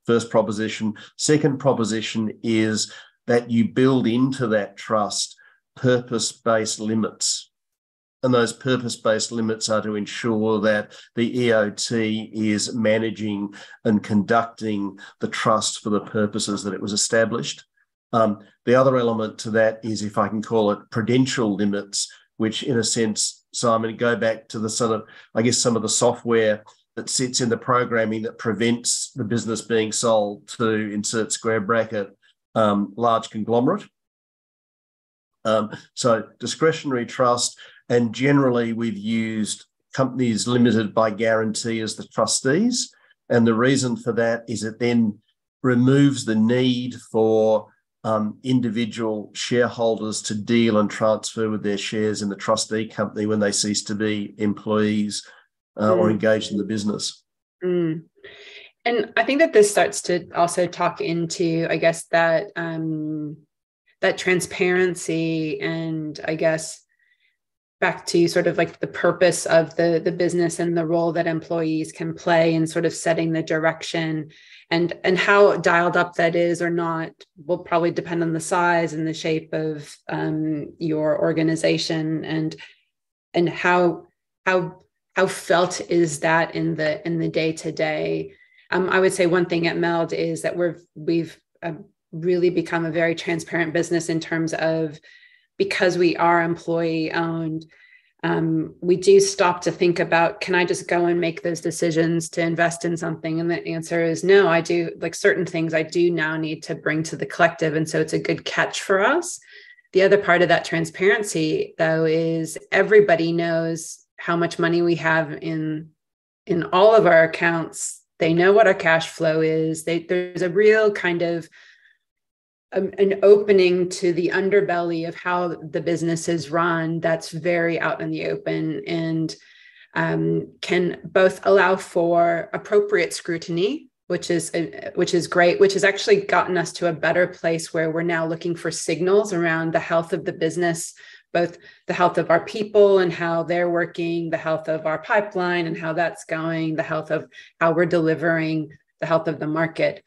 First proposition. Second proposition is that you build into that trust purpose-based limits. And those purpose-based limits are to ensure that the EOT is managing and conducting the trust for the purposes that it was established. The other element to that is, if I can call it, prudential limits, which in a sense, Simon, go back to the sort of, I guess, some of the software that sits in the programming that prevents the business being sold to, insert square bracket, large conglomerate. So discretionary trust, and generally we've used companies limited by guarantee as the trustees. And the reason for that is it then removes the need for individual shareholders to deal and transfer with their shares in the trustee company when they cease to be employees or engaged in the business. And I think that this starts to also talk into, I guess, that that transparency, and I guess back to sort of like the purpose of the business and the role that employees can play in sort of setting the direction, and how dialed up that is or not will probably depend on the size and the shape of your organization, and how felt is that in the day-to-day. I would say one thing at Meld is that we've really become a very transparent business in terms of, because we are employee owned, we do stop to think about, can I just go and make those decisions to invest in something? And the answer is no. I do, like, certain things I do now need to bring to the collective. And so it's a good catch for us. The other part of that transparency, though, is everybody knows how much money we have in all of our accounts. They know what our cash flow is. There's a real kind of an opening to the underbelly of how the business is run that's very out in the open, and can both allow for appropriate scrutiny, which is great, which has actually gotten us to a better place where we're now looking for signals around the health of the business, both the health of our people and how they're working, the health of our pipeline and how that's going, the health of how we're delivering, the health of the market.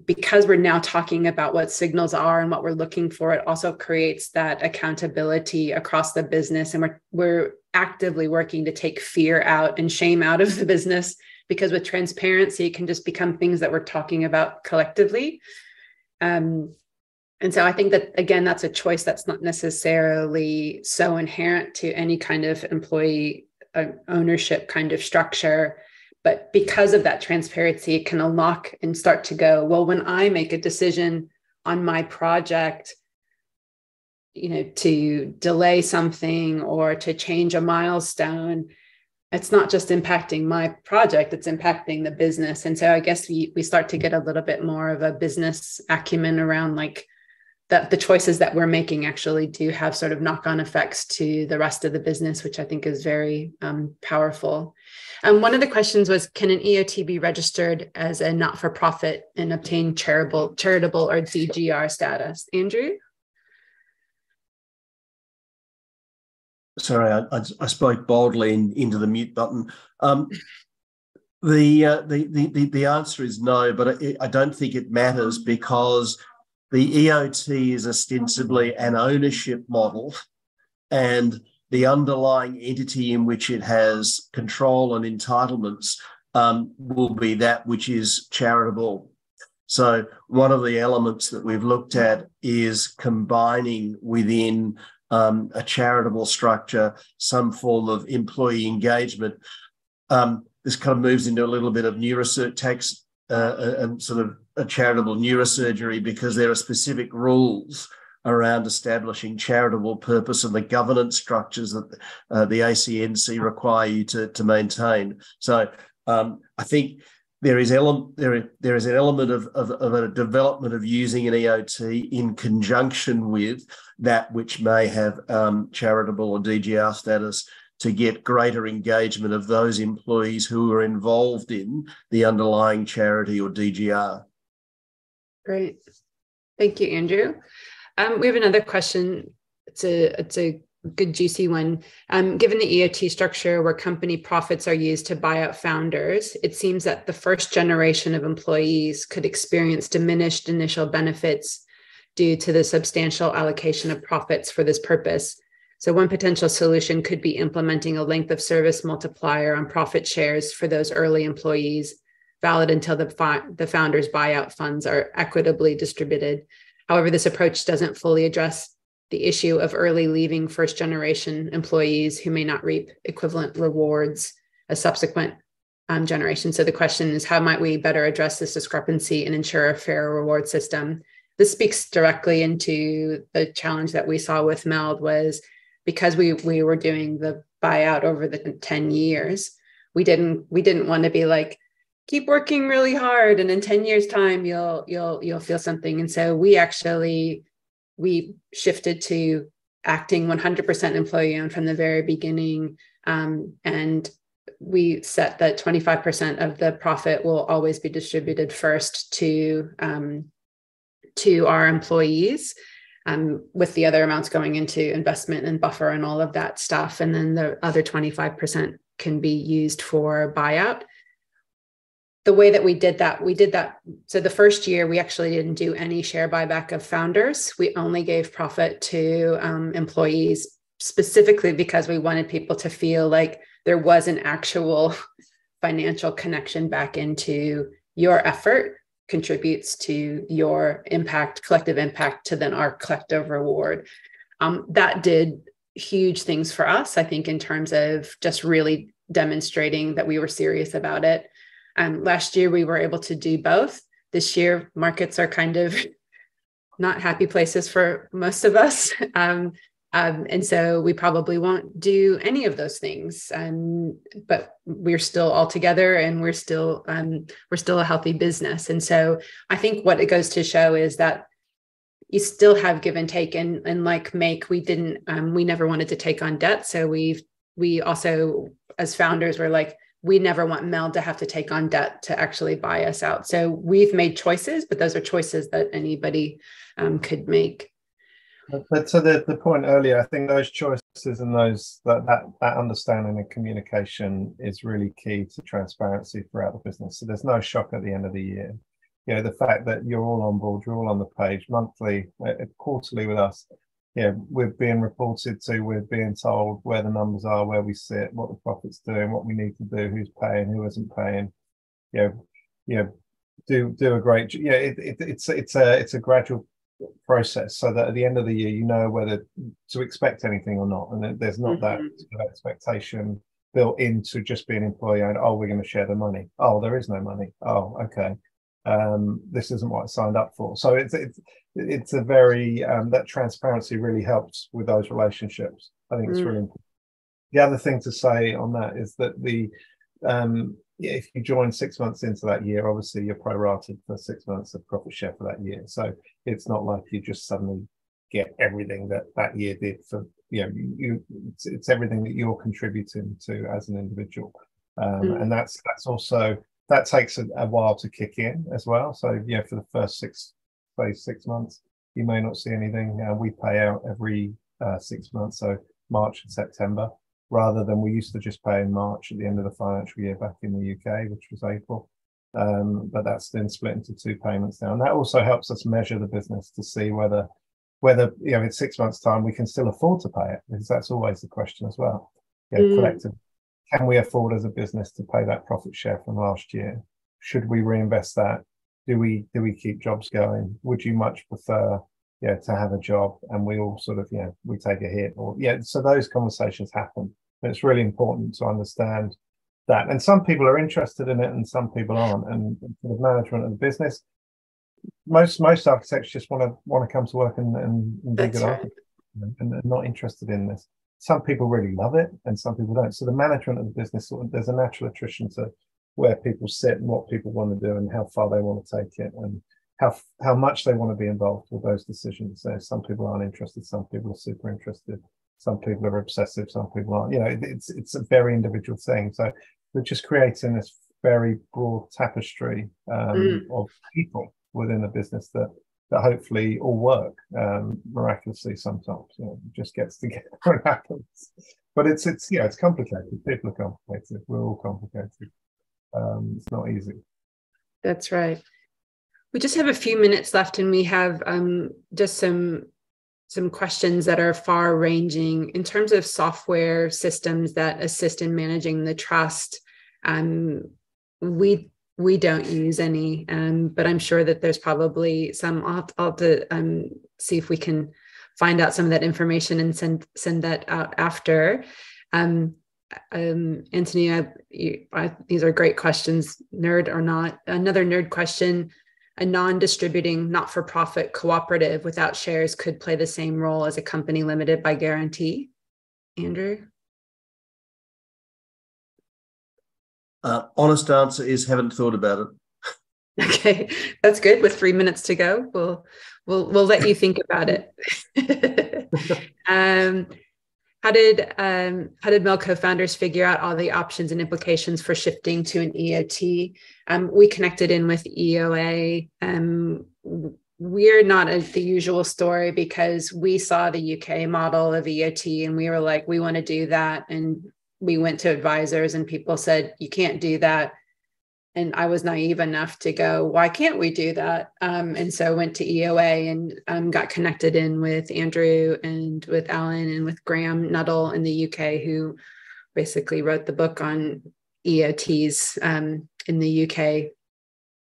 Because we're now talking about what signals are and what we're looking for, it also creates that accountability across the business. And we're actively working to take fear out and shame out of the business, because with transparency, it can just become things that we're talking about collectively. And so I think that, again, that's a choice that's not necessarily so inherent to any kind of employee ownership kind of structure. But because of that transparency, it can unlock and start to go, well, when I make a decision on my project, to delay something or to change a milestone, it's not just impacting my project, it's impacting the business. And so I guess we start to get a little bit more of a business acumen around, like, that the choices that we're making actually do have sort of knock-on effects to the rest of the business, which I think is very powerful. One of the questions was, can an EOT be registered as a not-for-profit and obtain charitable or DGR status? Andrew? Sorry, I spoke boldly into the mute button. The answer is no, but I don't think it matters, because the EOT is ostensibly an ownership model, and the underlying entity in which it has control and entitlements will be that which is charitable. So one of the elements that we've looked at is combining within a charitable structure some form of employee engagement. This kind of moves into a little bit of neurosurgery tax and sort of a charitable neurosurgery, because there are specific rules around establishing charitable purpose and the governance structures that the ACNC require you to maintain. So I think there is an element of a development of using an EOT in conjunction with that which may have charitable or DGR status, to get greater engagement of those employees who are involved in the underlying charity or DGR. Great. Thank you, Andrew. We have another question. It's a good, juicy one. Given the EOT structure where company profits are used to buy out founders, it seems that the first generation of employees could experience diminished initial benefits due to the substantial allocation of profits for this purpose. So one potential solution could be implementing a length of service multiplier on profit shares for those early employees, valid until the founders' buyout funds are equitably distributed. However, this approach doesn't fully address the issue of early leaving first generation employees who may not reap equivalent rewards as subsequent generations. So the question is, how might we better address this discrepancy and ensure a fair reward system? This speaks directly into the challenge that we saw with Meld, was because we were doing the buyout over the 10 years, we didn't want to be like, keep working really hard and in 10 years time you'll feel something. And so we shifted to acting 100% employee owned from the very beginning, and we set that 25% of the profit will always be distributed first to our employees, with the other amounts going into investment and buffer and all of that stuff. And then the other 25% can be used for buyout. The way that we did that. So the first year, we actually didn't do any share buyback of founders. We only gave profit to employees, specifically because we wanted people to feel like there was an actual financial connection back into your effort contributes to your impact, collective impact, to then our collective reward. That did huge things for us, I think, in terms of just really demonstrating that we were serious about it. Last year, we were able to do both. This year, markets are kind of not happy places for most of us. And so we probably won't do any of those things. But we're still all together, and we're still a healthy business. And so I think what it goes to show is that you still have give and take. And like Make, we never wanted to take on debt. So we also, as founders, were like, we never want Meld to have to take on debt to actually buy us out. So we've made choices, but those are choices that anybody could make. But to the point earlier, I think those choices and that understanding and communication is really key to transparency throughout the business. So there's no shock at the end of the year. You know, the fact that you're all on board, you're all on the page monthly, quarterly with us. Yeah, we're being reported to, we're being told where the numbers are, where we sit, what the profit's doing, what we need to do, who's paying, who isn't paying. Do a great job. Yeah, it's a gradual process, so that at the end of the year you know whether to expect anything or not, and there's not that sort of expectation built into just being employee owned. Oh, we're going to share the money. Oh, there is no money. Oh, okay. This isn't what I signed up for. So it's a very that transparency really helps with those relationships. I think it's really important. The other thing to say on that is that if you join 6 months into that year, obviously you're prorated for 6 months of profit share for that year. So it's not like you just suddenly get everything that year did for, it's everything that you're contributing to as an individual. And that's also, that takes a while to kick in as well. So, for the first 6 months, you may not see anything. We pay out every 6 months, so March and September, rather than we used to just pay in March at the end of the financial year back in the UK, which was April. But that's then split into 2 payments now. And that also helps us measure the business to see whether in 6 months' time we can still afford to pay it, because that's always the question as well. Collective, can we afford as a business to pay that profit share from last year? Should we reinvest that? Do we keep jobs going? Would you much prefer to have a job and we all sort of we take a hit, or so those conversations happen. And it's really important to understand that. And some people are interested in it and some people aren't. And for the management of the business, most architects just want to come to work and be good architects, and not interested in this. Some people really love it and some people don't. So the management of the business, there's a natural attrition to where people sit and what people want to do and how far they want to take it and how much they want to be involved with those decisions. So some people aren't interested, some people are super interested, some people are obsessive, some people aren't. It's a very individual thing. So we're just creating this very broad tapestry of people within the business that hopefully all work miraculously sometimes. It just gets together and happens. But it's complicated. People are complicated. We're all complicated. It's not easy. That's right. We just have a few minutes left, and we have just some questions that are far ranging in terms of software systems that assist in managing the trust. We don't use any, but I'm sure that there's probably some. I'll have to see if we can find out some of that information and send that out after. Anthony, these are great questions, nerd or not. Another nerd question: a non-distributing, not-for-profit cooperative without shares could play the same role as a company limited by guarantee? Andrew? Honest answer is haven't thought about it. Okay, that's good. With 3 minutes to go, we'll let you think about it. How did Meld co-founders figure out all the options and implications for shifting to an EOT? We connected in with EOA. We're not the usual story because we saw the UK model of EOT and we were like, we want to do that. And we went to advisors and people said, you can't do that. And I was naive enough to go, why can't we do that? And so I went to EOA and got connected in with Andrew and with Alan and with Graham Nuttall in the UK, who basically wrote the book on EOTs in the UK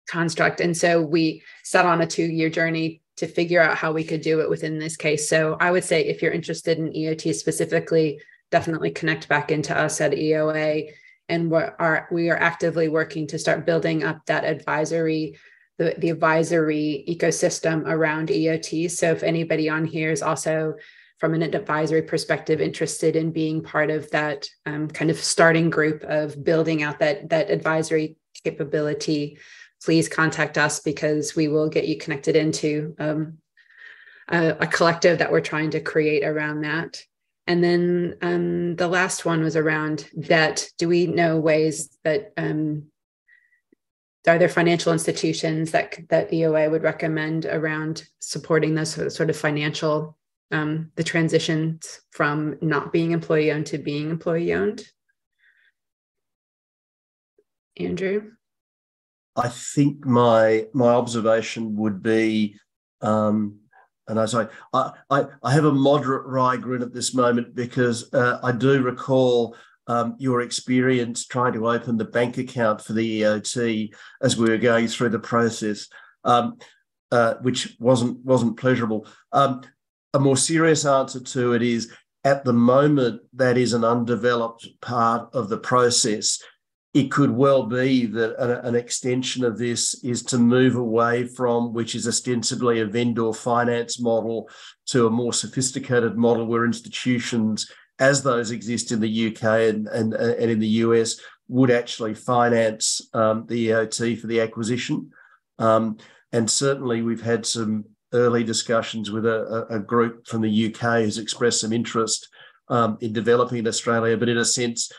construct. And so we set on a 2-year journey to figure out how we could do it within this case. So I would say if you're interested in EOT specifically, definitely connect back into us at EOA. And we are actively working to start building up that advisory, the advisory ecosystem around EOT. So if anybody on here is also from an advisory perspective interested in being part of that kind of starting group of building out that advisory capability, please contact us because we will get you connected into a collective that we're trying to create around that. And then the last one was around debt. Do we know ways that, are there financial institutions that EOA would recommend around supporting this sort of financial, the transitions from not being employee owned to being employee owned? Andrew? I think my observation would be, and as I have a moderate wry grin at this moment because I do recall your experience trying to open the bank account for the EOT as we were going through the process, which wasn't pleasurable. A more serious answer to it is, at the moment, that is an undeveloped part of the process. It could well be that an extension of this is to move away from, which is ostensibly a vendor finance model, to a more sophisticated model where institutions, as those exist in the UK and in the US, would actually finance the EOT for the acquisition. And certainly we've had some early discussions with a group from the UK who's expressed some interest in developing in Australia, but in a sense,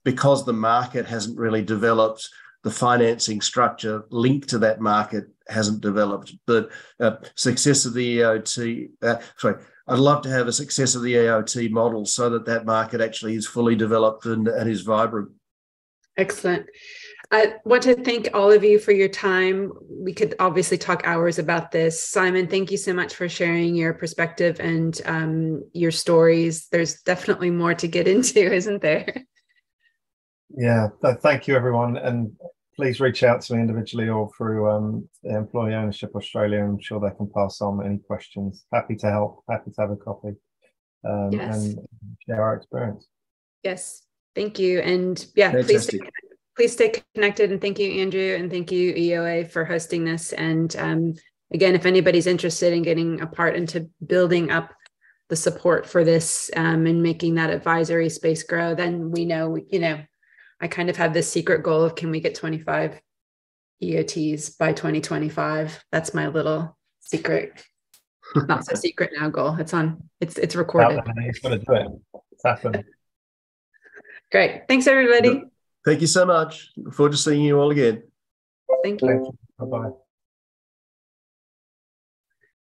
because the market hasn't really developed, the financing structure linked to that market hasn't developed. But success of the EOT, I'd love to have a success of the EOT model so that that market actually is fully developed and is vibrant. Excellent. I want to thank all of you for your time. We could obviously talk hours about this. Simon, thank you so much for sharing your perspective and your stories. There's definitely more to get into, isn't there? Yeah, thank you, everyone. And please reach out to me individually or through Employee Ownership Australia. I'm sure they can pass on any questions. Happy to help, happy to have a copy and share our experience. Yes, thank you. And yeah, please stay connected. And thank you, Andrew. And thank you, EOA, for hosting this. And again, if anybody's interested in getting a part into building up the support for this and making that advisory space grow, then we know, I kind of have this secret goal of, can we get 25 EOTs by 2025? That's my little secret, not so secret now goal. It's recorded. You've got to do it. It's happened. Great. Thanks, everybody. Thank you so much. Look forward to seeing you all again. Thank you. Bye-bye.